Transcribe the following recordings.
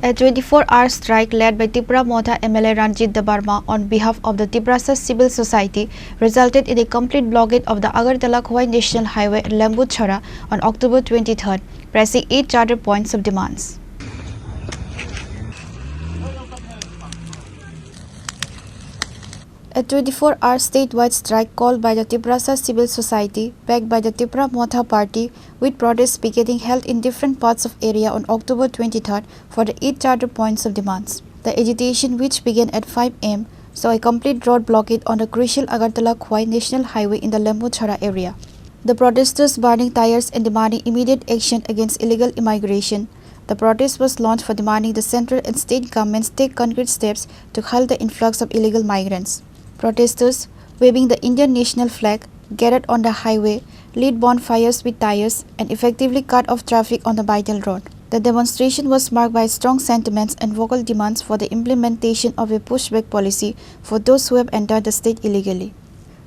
A 24-hour strike led by Tipra Motha MLA Ranjit Debbarma on behalf of the Tiprasa Civil Society resulted in a complete blockade of the Agartala-Khowai National Highway at Lembucherra on October 23rd, pressing 8 charter points of demands. A 24-hour statewide strike called by the Tiprasa Civil Society, backed by the Tipra Motha party, with protest picketing held in different parts of area on October 23rd for the 8 charter points of demands. The agitation, which began at 5 am, saw a complete road blockade on the crucial Agartala-Khowai National Highway in the Lembucherra area. The protesters burning tires and demanding immediate action against illegal immigration. The protest was launched for demanding the central and state governments take concrete steps to halt the influx of illegal migrants. Protesters, waving the Indian national flag, gathered on the highway, lit bonfires with tires, and effectively cut off traffic on the vital road. The demonstration was marked by strong sentiments and vocal demands for the implementation of a pushback policy for those who have entered the state illegally.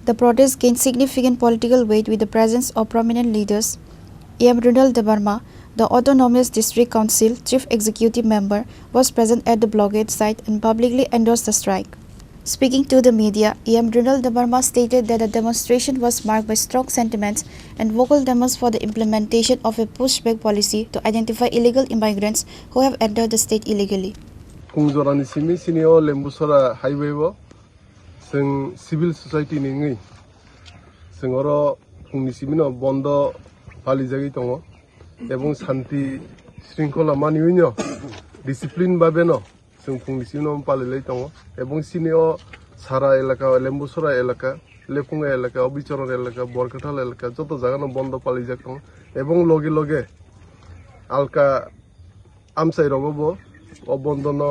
The protest gained significant political weight with the presence of prominent leaders. Debbarma, the Autonomous District Council Chief Executive Member, was present at the blockade site and publicly endorsed the strike. Speaking to the media, Debbarma stated that the demonstration was marked by strong sentiments and vocal demands for the implementation of a pushback policy to identify illegal immigrants who have entered the state illegally. 공조라니 시미 시니어 렘부서라 하이웨이워 생 시빌 소사이티 닝의 생어러 국리시미너 먼저 발리자기 동어 এবং শান্তি শৃঙ্খলা মানিউন্য discipline ভাবে ন जों फुंनिसिनो पालिलै दङ এবং सिनियो सारा एलाका लेम्बुसरा एलाका लेफुंगा एलाका अबिचरण एलाका बरकाटाल एलाका जत जागानो बन्द पालिजाक दङ এবং लगे लगे आलका आमसाइ रगबो अबन्दन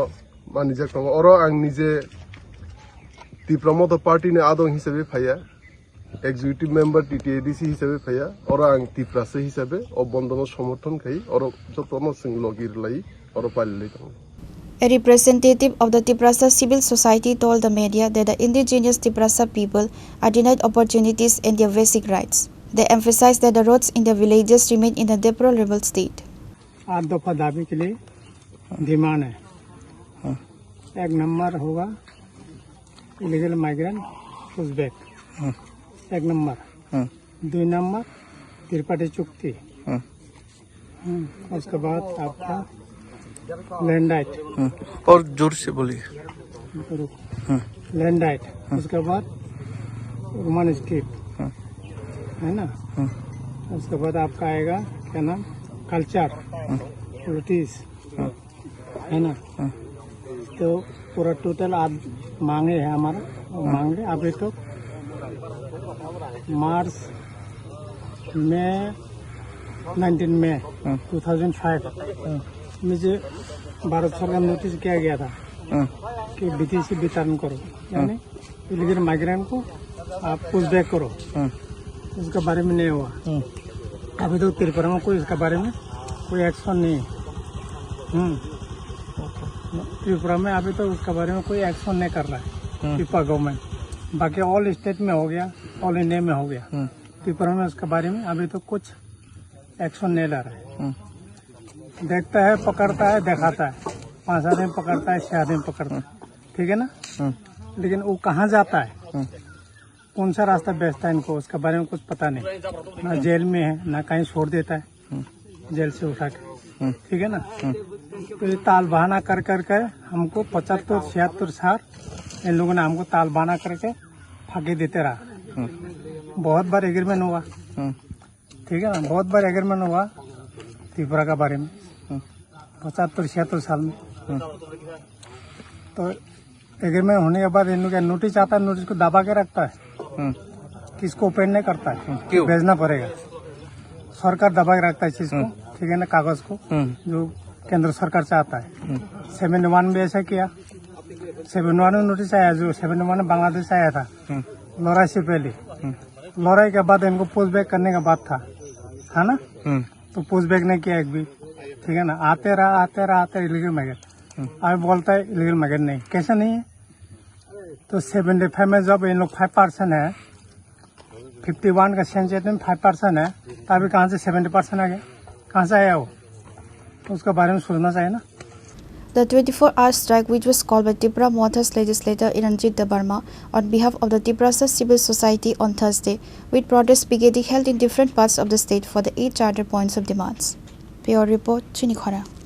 मानिजाक दङ अर आं निजे तिप्रा मथा पार्टीनि आदं हिसाबै फाया एक्जिक्यूटिव मेम्बर टीटीएडीसी हिसाबै फाया अर आं तिप्रासे हिसाबै अबन्दन समर्थन खाइ अर जतनो जों लगिर लाई अर पालिलै दङ. A representative of the Tiprasa Civil Society told the media that the indigenous Tiprasa people are denied opportunities and their basic rights. They emphasized that the roads in their villages remain in a deplorable state. 8 दफा दावे के लिए demand है. एक number होगा illegal migrant pushback, एक number. 2 number Tripathi चुक्ति, उसके बाद आपका लैंड राइट. और जोर से बोलिए. लैंड राइट, उसके बाद वुमन स्ट्रीट है ना. उसके बाद आपका आएगा क्या नाम कल्चर पॉलिटिक्स है ना. तो पूरा टोटल आज मांगे है हमारा. मांगे अभी तो मार्च में 19 मई 2005 मुझे भारत सरकार नोटिस किया गया था कि बीटीसी वितरण करो, यानी इलीगल माइग्रेंट को आप पुशबैक करो. इसके बारे में नहीं हुआ. अभी तो त्रिपुरा में कोई इसके बारे में कोई एक्शन नहीं. त्रिपुरा में अभी तो उसके बारे में कोई एक्शन नहीं कर रहा है त्रिपुरा गवर्नमेंट. बाकी ऑल स्टेट में हो गया, ऑल इंडिया में हो गया. त्रिपुरा में उसके बारे में अभी तो कुछ एक्शन नहीं ले रहा है. देखता है, पकड़ता है, दिखाता है. 5 आदमी पकड़ता है, 6 आदमी पकड़ता है. ठीक है ना. लेकिन वो कहाँ जाता है, कौन सा रास्ता बेचता है इनको, उसके बारे में कुछ पता नहीं. ना जेल में है, ना कहीं छोड़ देता है जेल से उठा के. ठीक है ना. तो ये ताल बहाना कर करके हमको 75-76 साल इन लोगों ने हमको ताल बहाना करके फाके देते रहा. बहुत बार एग्रीमेंट हुआ. ठीक है ना. बहुत बार एग्रीमेंट हुआ त्रिपुरा का बारे में 75-76 साल में. तो एग्रीमेंट होने के बाद इन लोग का नोटिस आता है, नोटिस को दबा के रखता है. किसको ओपन नहीं करता है, भेजना पड़ेगा. सरकार दबा के रखता है चीज को. ठीक है ना. कागज को जो केंद्र सरकार से आता है. 71 में ऐसा किया. 71 में नोटिस आया, जो 71 में बांग्लादेश आया था लड़ाई से पहले. लड़ाई के बाद इनको पुशबैक करने का बात था ना. तो पुशबैक नहीं किया एक भी. ठीक है ना. आते रहा इलीगल माइग्रेंट. अब बोलता है इलीगल माइग्रेंट नहीं. कैसे नहीं है. तो 75 में जब इन लोग 5% है, 51 का सेंसस में 5% है, तभी कहाँ से 70% आ गया. कहाँ से आया वो. उसके बारे में सोचना चाहिए ना. The 24-hour strike, which was called by Tipra Motha's legislator Ranjit Debbarma on behalf of the Tiprasa Civil Society on Thursday, with protests being held in different parts of the state for the 8 charter points of demands. Pure report, Chini Khorang.